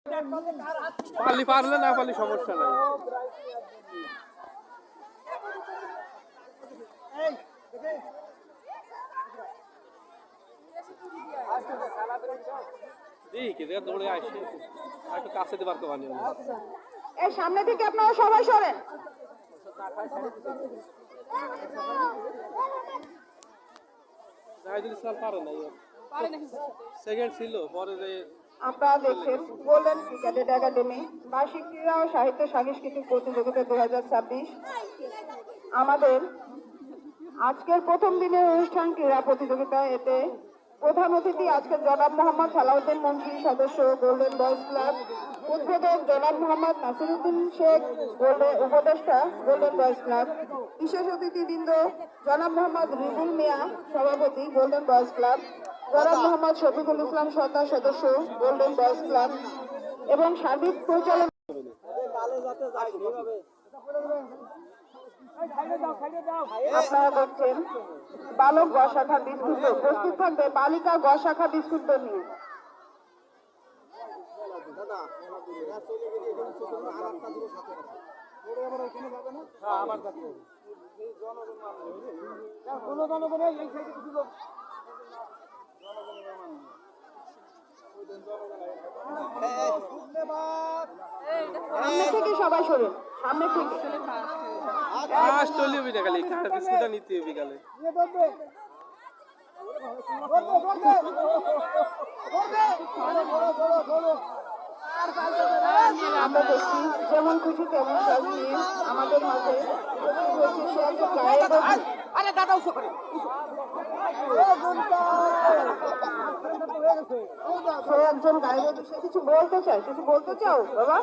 পারলি পারলে না পারলি সমস্যা নাই। দৌড়ে আসে একটু কাছে দিবার তো পানি এর সামনে থেকে আপনারা সবাই সরেন। জাহিদুল ইসলাম পারে না, সেকেন্ড ছিল পরে যে আপনারা দেখছেন গোল্ডেন ক্যাডেট একাডেমি বার্ষিক ক্রীড়া ও সাহিত্য সাংস্কৃতিক প্রতিযোগিতা 2026। আমাদের আজকের প্রথম দিনের অনুষ্ঠান ক্রীড়া প্রতিযোগিতা। এতে প্রধান অতিথি আজকের জনাব মোহাম্মদ সালাউদ্দিন মন্ত্রী, সদস্য গোল্ডেন বয়েজ ক্লাব। উদ্বোধক জনাব মোহাম্মদ নাসিরুদ্দিন শেখ, উপদেষ্টা গোল্ডেন বয়েজ ক্লাব। বিশেষ অতিথিবৃন্দ জনাব মোহাম্মদ রিবুল মিয়া, সভাপতি গোল্ডেন বয়েজ ক্লাব। জনাব মোহাম্মদ শফিকুল ইসলাম সর্দার, সদস্য গোল্ডেন বয়েজ ক্লাব এবং সার্বিক পরিচালনা। আপনারা দেখছেন বালক গ শাখা বিস্কুট। প্রস্তুত থাকবে বালিকা গ শাখা বিস্কুট নিয়ে। সামনে থেকে সবাই সরুন, সামনে থেকে। বিস্কুটটা নিতে হবে বিকালে। আমরা দেখছি যেমন খুশি তেমন কাজ নিয়ে আমাদের মাঝে একজন গায়ক সে কিছু বলতে চায়, কিছু বলতে চাও বাবা?